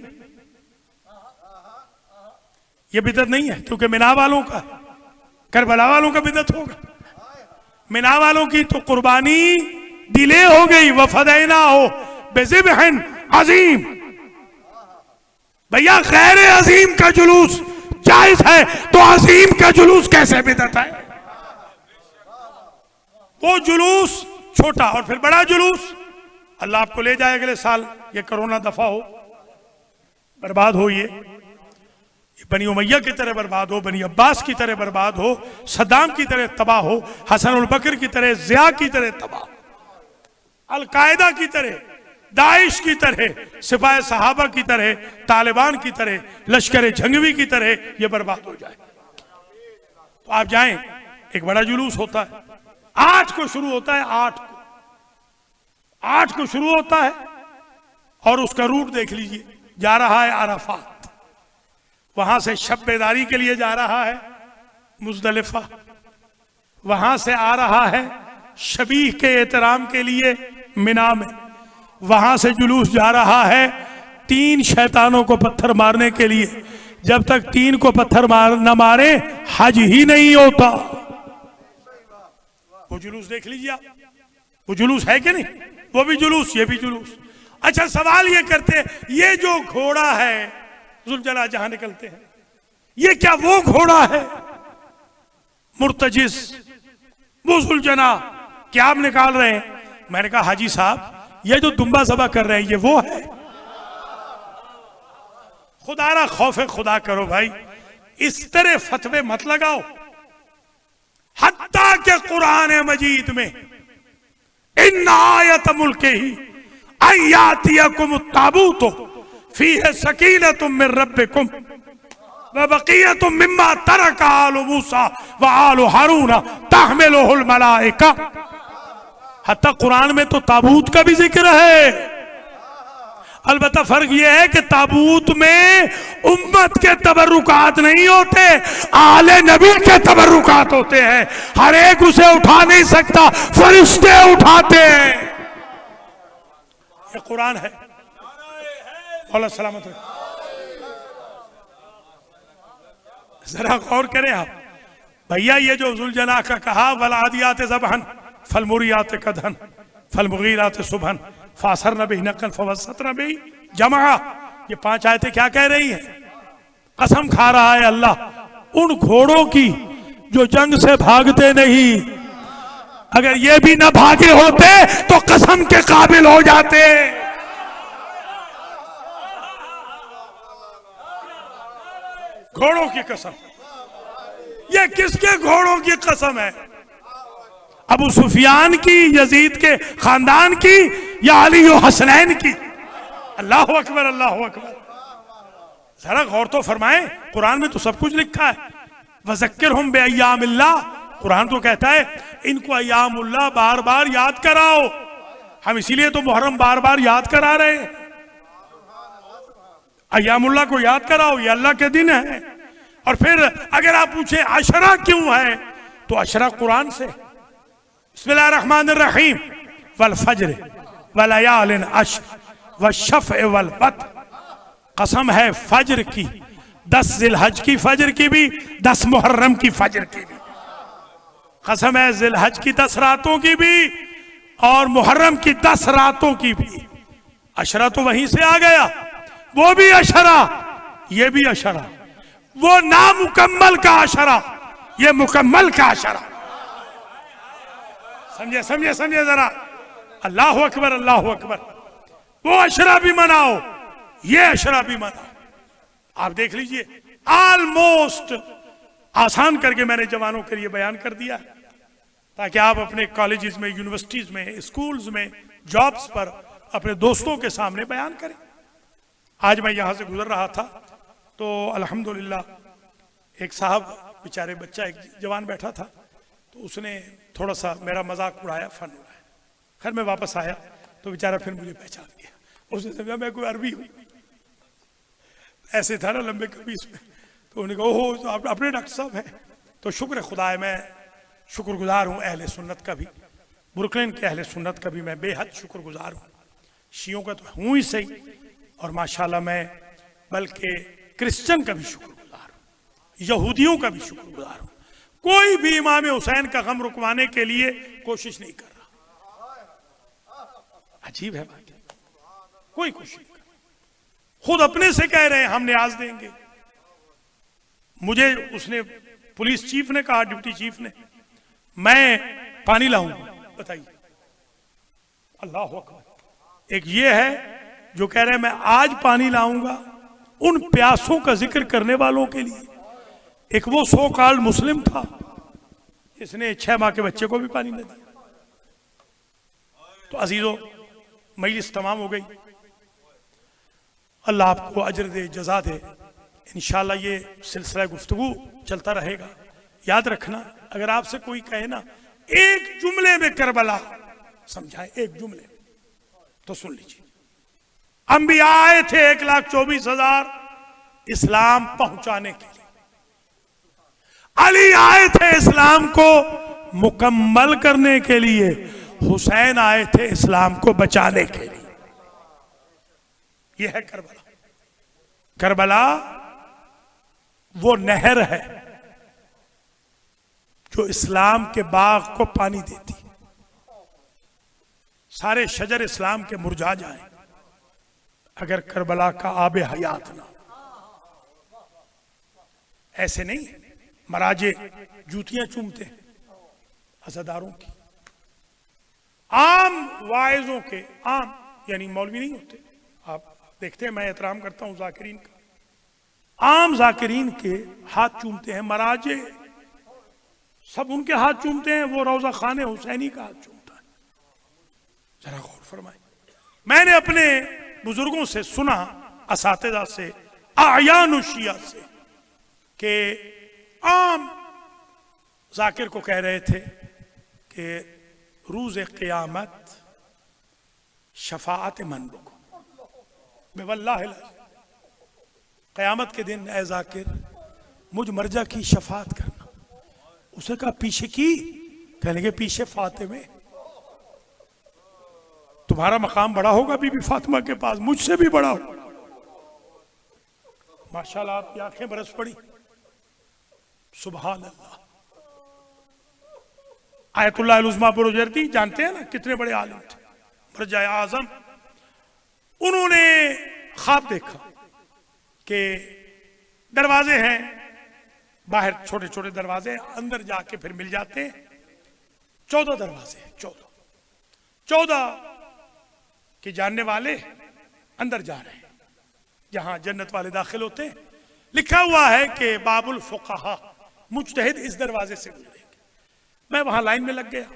ये बिदअत नहीं है, क्योंकि मिना वालों का, करबला वालों का बिदअत होगा। मिना वालों की तो कुर्बानी डिले हो गई, वफदैना हो बेज़िब्हिन अजीम। भैया गैर अजीम का जुलूस जायज है तो अजीम का जुलूस कैसे बिदअत है? वो जुलूस छोटा और फिर बड़ा जुलूस, अल्लाह आपको ले जाए अगले साल, ये कोरोना दफा हो, बर्बाद हो, ये बनी उमैया की तरह बर्बाद हो, बनी अब्बास की तरह बर्बाद हो, सद्दाम की तरह तबाह हो, हसन उल बकर की तरह, जिया की तरह तबाह, अल-कायदा की तरह, दाइश की तरह, सिपाही सहाबा की तरह, तालिबान की तरह, लश्कर जंगवी की तरह ये बर्बाद हो जाए। तो आप जाएं, एक बड़ा जुलूस होता है, 8 को शुरू होता है, 8 को शुरू होता है, और उसका रूट देख लीजिए, जा रहा है अराफात, वहां से शब बेदारी के लिए जा रहा है मुजदलिफा, वहां से आ रहा है शबीह के एहतराम के लिए मिना में, वहां से जुलूस जा रहा है 3 शैतानों को पत्थर मारने के लिए। जब तक 3 को पत्थर न मारे हज ही नहीं होता। वो जुलूस देख लीजिए आप, वो जुलूस है कि नहीं? वो भी जुलूस, ये भी जुलूस। अच्छा, सवाल ये करते हैं, ये जो घोड़ा है जुलजना जहां निकलते हैं, ये क्या वो घोड़ा है मुर्तजिस, वो जुलजना क्या आप निकाल रहे हैं? मैंने कहा हाजी साहब, ये जो दुम्बा ज़बह कर रहे हैं ये वो है? खुदारा खौफे खुदा करो भाई, इस तरह फतवे मत लगाओ। हत्ता के कुरान मजीद में इन्ना आयत मुल्के ही अय्यातियकुम ताबूत फीहे सकीनतुम मिर रब्बिकुम व बक़ियतुम मिम्मा तरका आलु मूसा व आलु हारून तहमिलुहुल मलाइका। हत्ता कुरान में तो ताबूत का भी जिक्र है। अलबत्ता फर्क यह है कि ताबूत में उम्मत के तबर्रुकात नहीं होते, आले नबी के तबर्रुकात होते हैं। हर एक उसे उठा नहीं सकता, फरिश्ते उठाते हैं। ये कुरान है। अल्लाह सलामत है। जरा गौर करें आप भैया, ये जो जुलजना का कहा, वल आदियात ज़बहन फल मुरियात कदहन फल मुगीरात सुबहन फासर नबी नकल फवसत नबी जमा, ये 5 आयतें क्या कह रही हैं? कसम खा रहा है अल्लाह उन घोड़ों की जो जंग से भागते नहीं, अगर ये भी ना भागे होते तो कसम के काबिल हो जाते। घोड़ों की कसम, ये किसके घोड़ों की कसम है? अबू सुफियान की, यजीद के खानदान की, या अली और हसनैन की? अल्लाह अकबर, अल्लाह अकबर। जरा गौर तो फरमाएं, कुरान में तो सब कुछ लिखा है। वज़क्किरहुम बिअय्यामिल्लाह, कुरान तो कहता है इनको अय्यामुल्लाह बार बार याद कराओ। हम इसीलिए तो मुहर्रम बार बार याद करा रहे हैं। अय्यामुल्लाह को याद कराओ, ये अल्लाह के दिन है। और फिर अगर आप पूछे अशरा क्यों है, तो अशरा कुरान से, बिस्मिल्लाहिर्रहमानिर्रहीम, वल फज्र वलयालिन अश्र वश्शफ़ वल वत्र। कसम है फज्र की, 10 जिलहज की फज्र की भी, 10 मुहर्रम की फज्र की भी। कसम है जिलहज की 10 रातों की भी और मुहर्रम की 10 रातों की भी। अशरा तो वहीं से आ गया, वो भी अशरा, ये भी अशरा। वो नामुकम्मल का अशरा, ये मुकम्मल का अशरा। समझे समझे समझे जरा। अल्लाह अकबर, अल्लाह अकबर। वो अशरा भी मनाओ, ये अशरा भी मनाओ। आप देख लीजिए, ऑलमोस्ट आसान करके मैंने जवानों के लिए बयान कर दिया ताकि आप अपने कॉलेजेस में, यूनिवर्सिटीज में, स्कूल्स में, जॉब्स पर अपने दोस्तों के सामने बयान करें। आज मैं यहां से गुजर रहा था तो अल्हम्दुलिल्लाह एक साहब, बेचारे बच्चा, एक जवान बैठा था, तो उसने थोड़ा सा मेरा मजाक उड़ाया, फन उड़ाया। खैर मैं वापस आया तो बेचारा फिर मुझे पहचान गया, उसने समझा मैं कोई अरबी हूं, ऐसे था ना लंबे कमीज में। तो उन्होंने कहा ओहो, आप अपने डॉक्टर साहब हैं? तो शुक्र खुदा है, मैं शुक्रगुजार हूँ अहले सुन्नत का भी, ब्रुकलिन के अहले सुन्नत का भी मैं बेहद शुक्रगुजार हूँ। शियों का तो हूँ ही सही, और माशाल्लाह मैं बल्कि क्रिश्चियन का भी शुक्रगुजार हूँ, यहूदियों का भी शुक्रगुजार हूँ। कोई भी इमाम हुसैन का गम रुकवाने के लिए कोशिश नहीं कर रहा। अजीब है बात, कोई कोशिश नहीं कर रहा। खुद अपने से कह रहे हैं हम न्याज देंगे। मुझे उसने पुलिस चीफ ने कहा, डिप्टी चीफ ने, मैं पानी लाऊंगा। बताइए, अल्लाह अकबर। एक ये है जो कह रहे हैं मैं आज पानी लाऊंगा उन प्यासों का जिक्र करने वालों के लिए। एक वो सो कॉल्ड मुस्लिम था जिसने 6 माह के बच्चे को भी पानी न दिया। तो अजीजों, मजलिस तमाम हो गई। अल्लाह आपको अजर दे, जजा दे। इंशाल्लाह ये सिलसिला गुफ्तगू चलता रहेगा। याद रखना, अगर आपसे कोई कहे ना एक जुमले में करबला समझाए, एक जुमले में, तो सुन लीजिए। अंबिया आए थे 1,24,000 इस्लाम पहुंचाने के लिए। अली आए थे इस्लाम को मुकम्मल करने के लिए। हुसैन आए थे इस्लाम को बचाने के लिए। यह है करबला। करबला वो नहर है जो इस्लाम के बाग को पानी देती। सारे शजर इस्लाम के मुरझा जाएं अगर करबला का आबे हयात ना। ऐसे नहीं मराजे जूतियां चूमते हैं अज़ादारों की। आम वाइजों के, आम यानी मौलवी नहीं होते, आप देखते हैं, मैं एहतराम करता हूं जाकिरीन का, आम जाकिरीन के हाथ चूमते हैं मराजे, सब उनके हाथ चूमते हैं। वो रोजा खाने हुसैनी का हाथ चूमता है। जरा गौर फरमाए। मैंने अपने बुजुर्गों से सुना, असातिज़ा से, आयानु शिया से, कि आम जाकिर को कह रहे थे कि रूज़ क़यामत शफाअत मंदो को, बेवल्लाह क़यामत के दिन ऐ जाकिर मुझ मर्जा की शफाअत करना। उसे कहा पीछे की? कहने के पीछे फातिमे। तुम्हारा मकाम बड़ा होगा बीबी फातिमा के पास, मुझसे भी बड़ा होगा। माशाल्लाह आपकी आंखें बरस पड़ी। सुभान अल्लाह। आयतुल्लाह अल-उज़्मा बुरुजर्दी जानते हैं ना, कितने बड़े आलिम थे, मर्जा आज़म। उन्होंने ख्वाब देखा कि दरवाजे हैं बाहर, छोटे छोटे दरवाजे, अंदर जाके फिर मिल जाते हैं। 14 दरवाजे हैं, 14 के जानने वाले अंदर जा रहे हैं जहां जन्नत वाले दाखिल होते हैं। लिखा हुआ है कि बाबुल फुक़हा, मुज्तहिद इस दरवाजे से गुजरेंगे। मैं वहां लाइन में लग गया।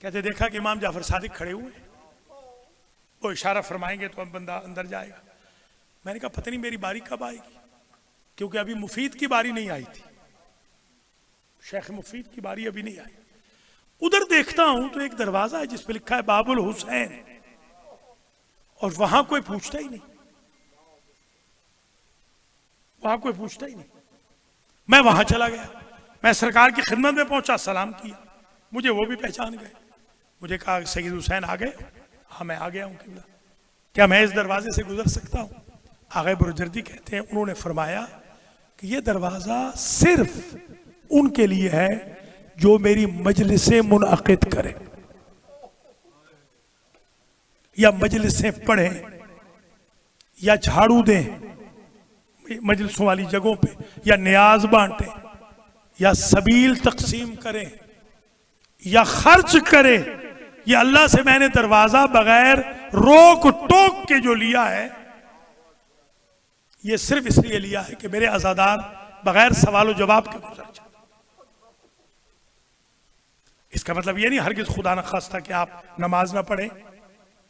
कहते देखा कि इमाम जाफर सादिक खड़े हुए, वो इशारा फरमाएंगे तो अब बंदा अंदर जाएगा। मैंने कहा पता नहीं मेरी बारी कब आएगी, क्योंकि अभी मुफीद की बारी नहीं आई थी, शेख मुफीद की बारी अभी नहीं आई। उधर देखता हूं तो एक दरवाजा है जिस पे लिखा है बाबुल हुसैन, और वहां कोई पूछता ही नहीं, वहां कोई पूछता ही नहीं। मैं वहां चला गया, मैं सरकार की खिदमत में पहुंचा, सलाम किया, मुझे वो भी पहचान गए। मुझे कहा सैयद हुसैन आ गए? हाँ मैं आ गया हूं। किबला क्या मैं इस दरवाजे से गुजर सकता हूं? आगे बुरुजर्दी कहते हैं उन्होंने फरमाया कि ये दरवाजा सिर्फ उनके लिए है जो मेरी मजलिसें मुनअक़िद करें या मजलिसें पढ़ें या झाड़ू दें मजलिसों वाली जगहों पे, या न्याज बांटें या सबील तकसीम करें या खर्च करें। ये अल्लाह से मैंने दरवाजा बगैर रोक टोक के जो लिया है, ये सिर्फ इसलिए लिया है कि मेरे अज़ादार बगैर सवाल जवाब के गुजर जाए। इसका मतलब ये नहीं हरगिज़ खुदा न खास्ता कि आप नमाज ना पढ़ें,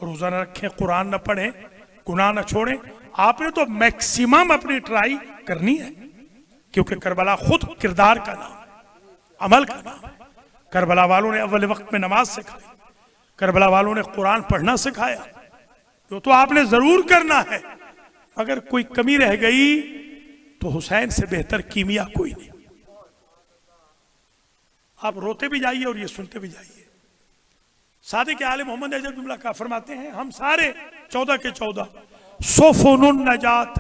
रोजा न रखें, कुरान न पढ़ें, गुनाह न छोड़ें। आपने तो मैक्सिमम अपनी ट्राई करनी है, क्योंकि करबला खुद किरदार का नाम है, अमल का नाम है। करबला वालों ने अव्वल वक्त में नमाज सिखाई, करबला वालों ने कुरान पढ़ना सिखाया, जो तो आपने जरूर करना है। अगर कोई कमी रह गई तो हुसैन से बेहतर कीमिया कोई नहीं। आप रोते भी जाइए और ये सुनते भी जाइए। सादिक आले मोहम्मद अजब जुमला का फरमाते हैं, हम सारे 14 के 14 सोफुनुन नजात,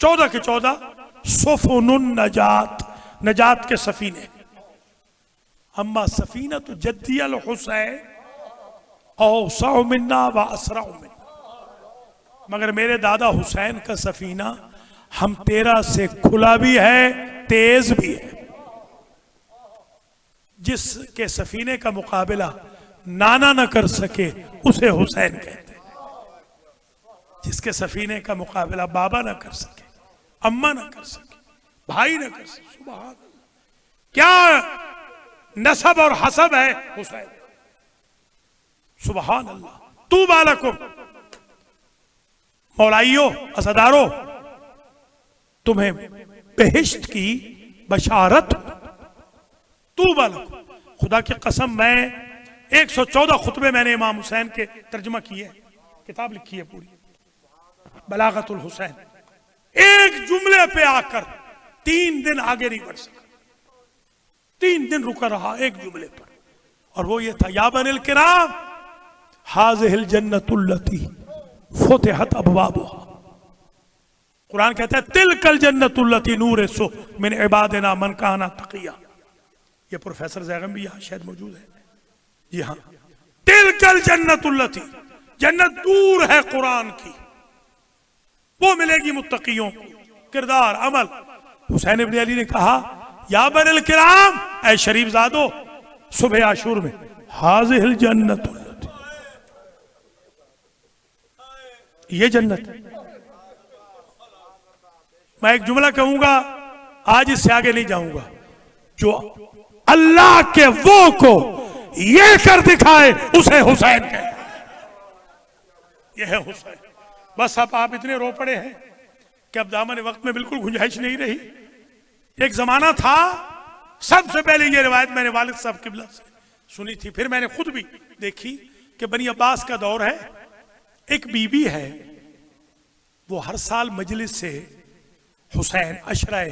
14 के 14 सोफुनुन नजात, नजात के सफीने। अम्मा सफीना तो जद्दी अल हुसैन औसअ मिन्ना व असरा मिन्ना, मगर मेरे दादा हुसैन का सफीना हम 13 से खुला भी है, तेज भी है। जिसके सफीने का मुकाबला नाना न कर सके उसे हुसैन कहते हैं। जिसके सफीने का मुकाबला बाबा न कर सके, अम्मा न कर सके, भाई न कर सके, सुभान अल्लाह, क्या नसब और हसब है हुसैन, सुभान अल्लाह। तू बालकुम, मौलाइयों असदारो, तुम्हें बेहिश्त की बशारत। तू बालकुम, खुदा की कसम मैं 114 खुतबे मैंने इमाम हुसैन के तर्जुमा किए हैं, किताब लिखी है पूरी बलागतुल हुसैन। एक जुमले पे आकर 3 दिन आगे नहीं बढ़ सका, 3 दिन रुका रहा एक जुमले पर, और वो ये था, या बनिल किराम हाज़िहिल जन्नतुल्लती फुतिहत अबवाबुहा। कुरान कहता है तिलकल जन्नतुल्लती नूरिसु मिन इबादिना मन काना तकिया। ये प्रोफेसर जैगम भी यहाँ शायद मौजूद है, जी हाँ। तिलकल जन्नतुल्लती, जन्नत दूर है कुरान की, वो मिलेगी मुत्तकियों को, किरदार अमल। हुसैन इब्न अली ने कहा, या बनिल किराम, ऐ शरीफ जादो, सुबह आशूर में हाज़िहिल जन्नतुल्लती, ये जन्नत। मैं एक जुमला कहूंगा, आज इससे आगे नहीं जाऊंगा, जो अल्लाह के वो को ये कर दिखाए उसे हुसैन कहते, ये है हुसैन। बस अब आप इतने रो पड़े हैं कि अब दामन वक्त में बिल्कुल गुंजाइश नहीं रही। एक जमाना था, सबसे पहले ये रिवायत मैंने वालिद साहब किबला से सुनी थी, फिर मैंने खुद भी देखी कि बनी अब्बास का दौर है। एक बीबी है, वो हर साल मजलिस से हुसैन अशराए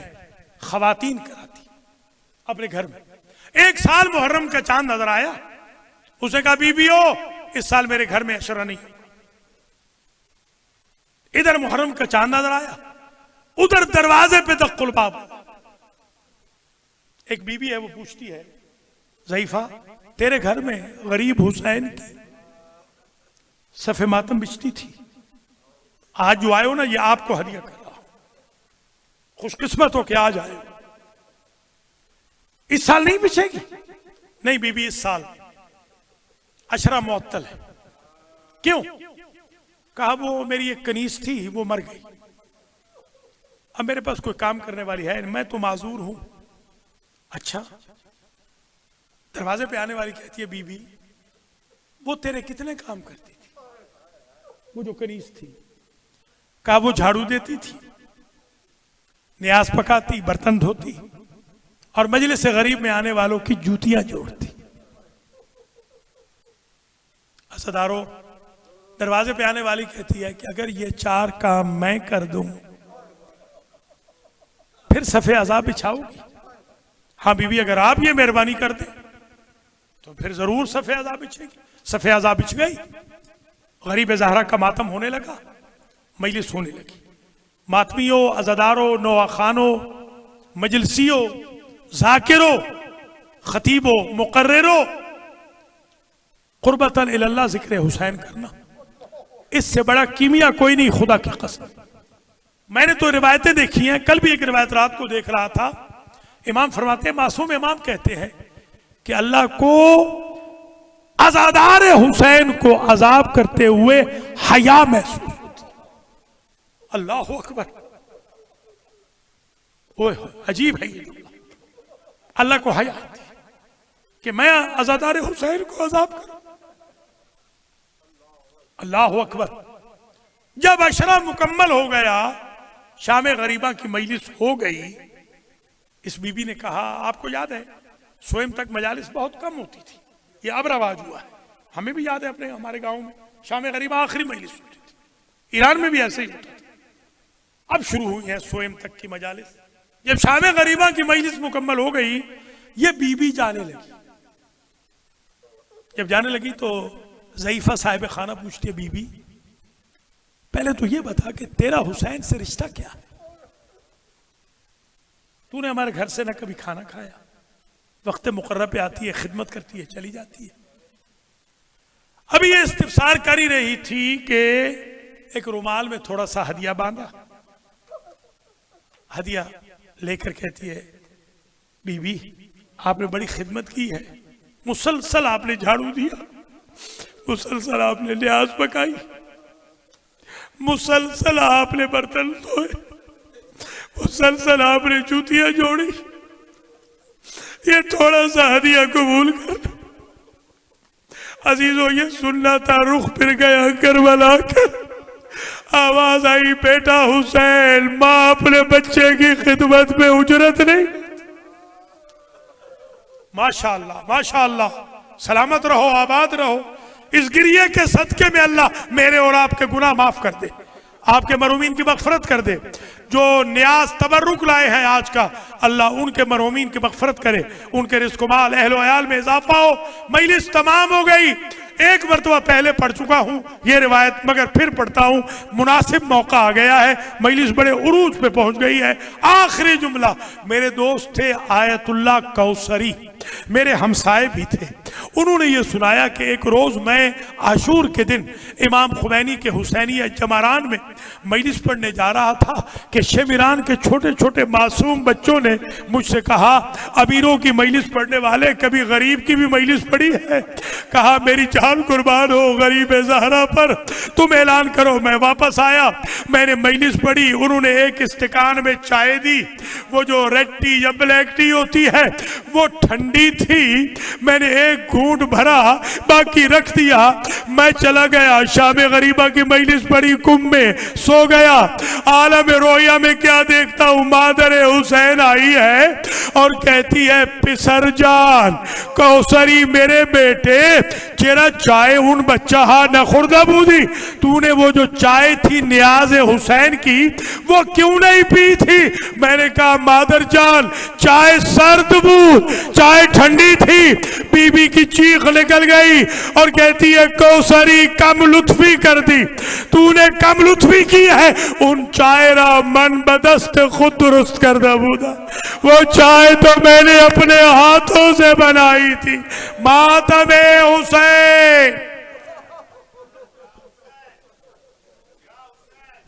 खवातीन कराती अपने घर में। एक साल मुहर्रम का चांद नजर आया, उसे कहा बीबियो इस साल मेरे घर में अशरा नहीं। इधर मुहर्रम का चांद नजर आया, उधर दरवाजे पे दक्कुल बाब। एक बीबी है, वो पूछती है, ज़ईफा तेरे घर में गरीब हुसैन की सफ़े मातम बिछती थी, आज जो आयो ना ये आपको हदिया कर रहा हूं, खुशकिस्मत हो कि आज आए। इस साल नहीं बिछेगी? नहीं बीबी, इस साल अशरा मुअत्तल है। क्यों? कहा वो मेरी एक कनीज थी, वो मर गई, अब मेरे पास कोई काम करने वाली है, मैं तो माजूर हूं। अच्छा। दरवाजे पे आने वाली कहती है, बीबी वो तेरे कितने काम करती थी, वो जो कनीज थी? कहा वो झाड़ू देती थी, न्याज पकाती, बर्तन धोती, और मजलिस से गरीब में आने वालों की जूतियां जोड़ती। असदारो, दरवाजे पे आने वाली कहती है कि अगर ये 4 काम मैं कर दूं फिर सफ़े अज़ाब बिछाओगी? हाँ बीबी, अगर आप ये मेहरबानी कर दें तो फिर जरूर सफ़े अज़ाब बिछेगी। सफ़े अज़ाब बिछ गई, गरीब ज़हरा का मातम होने लगा, मजलिस होने लगी। मातमियों, अज़ादारों, नौखानों, मजलसियों, जाकिरों, खतीबों, मुकर्रिरों, कुर्बतन इल्लल्लाह ज़िक्र हुसैन करना, इससे बड़ा कीमिया कोई नहीं, खुदा की कसम। मैंने तो रिवायतें देखी हैं, कल भी एक रिवायत रात को देख रहा था, इमाम फरमाते हैं, मासूम इमाम कहते हैं कि अल्लाह को अज़ादार हुसैन को अजाब करते हुए हया महसूस होती। अल्लाह अकबर, ओए अजीब है ये, अल्लाह को हया आती है कि मैं अज़ादार हुसैन को अजाब करूं। अल्लाह अकबर। जब अशरा मुकम्मल हो गया, शाम गरीबा की मजलिस हो गई, इस बीबी ने कहा, आपको याद है स्वयं तक मजालिस बहुत कम होती थी, ये अब रवाज हुआ है, हमें भी याद है अपने हमारे गांव में शाम गरीबा आखिरी मजलिस होती थी, ईरान में भी ऐसे ही होता था। अब शुरू हुई है स्वयं तक की मजालिस। जब शाम गरीबा की मजलिस मुकम्मल हो गई ये बीबी जाने लगी। जब जाने लगी तो ज़ईफ़ा साहिब खाना पूछती है, बीबी पहले तो ये बता कि तेरा हुसैन से रिश्ता क्या है? तूने हमारे घर से ना कभी खाना खाया, वक्त मुकर्रर पे आती है, खिदमत करती है, चली जाती है। अभी ये इस्तिफसार कर ही रही थी कि एक रुमाल में थोड़ा सा हदिया बांधा, हदिया लेकर कहती है, बीबी आपने बड़ी खिदमत की है, मुसलसल आपने झाड़ू दिया, मुसलसल आपने न्याज पकाई, मुसलसल आपने बर्तन धोए, मुसलसल आपने जूतियां जोड़ी, ये थोड़ा सा हदिया कबूल कर। अजीजों ये सुनना था, रुख फिर गया करबला का, आवाज आई, बेटा हुसैन, मां अपने बच्चे की खिदमत में उजरत नहीं। माशाअल्लाह माशाअल्लाह, सलामत रहो, आबाद रहो। इस गिरिये के सदके में अल्लाह मेरे और आपके गुनाह माफ कर दे, आपके मरूमीन की मगफरत कर दे। जो न्याज तबर्रुक लाए हैं आज का, अल्लाह उनके मरूमीन की मगफरत करे, उनके रिज़्क़ माल अहलो अयाल में इजाफा हो। मजलिस तमाम हो गई, एक मरतबा पहले पढ़ चुका हूं ये रिवायत, मगर फिर पढ़ता हूं, मुनासिब मौका आ गया है, मजलिस बड़े उरूज पे पहुंच गई है। आखिरी जुमला, मेरे दोस्त थे आयतुल्लाह कौसरी, मेरे हमसाए भी थे, उन्होंने ये सुनाया कि एक रोज मैं आशूर के दिन इमाम खुमैनी के हुसैनिया जमारान में मजलिस पढ़ने जा रहा था कि शेमिरान के छोटे छोटे मासूम बच्चों ने मुझसे कहा, अमीरों की मजलिस पढ़ने वाले कभी गरीब की भी मजलिस पढ़ी है? कहा मेरी जान कुर्बान हो गरीब ज़हरा पर, तुम ऐलान करो। मैं वापस आया, मैंने मजलिस पढ़ी, उन्होंने एक इस्तेकान में चाय दी, वो जो रेड टी या ब्लैक टी होती है वो ठंडी थी, मैंने एक घूंट भरा, बाकी रख दिया, मैं चला गया, शाम गरीबा की मजलिस पढ़ी, कुंभ में सो गया। आलम रोया में क्या देखता हूँ, मादर हुसैन आई है और कहती है, पिसर जान कौसरी मेरे बेटे, चेरा चाय उन बच्चा हा न खुर्दा बूदी, तूने वो जो चाय थी नियाज हुसैन की वो क्यों नहीं पी थी? मैंने कहा मादर जान चाय सर्द बूद, चाय ठंडी थी। बीबी की चीख निकल गई और कहती है, कौसरी कम लुत्फी कर दी, तूने कम लुत्फी की है, उन चायरा मन बदस्त खुद दुरुस्त कर दा बूदा, वो चाय तो मैंने अपने हाथों से बनाई थी। मातमे हुसैन,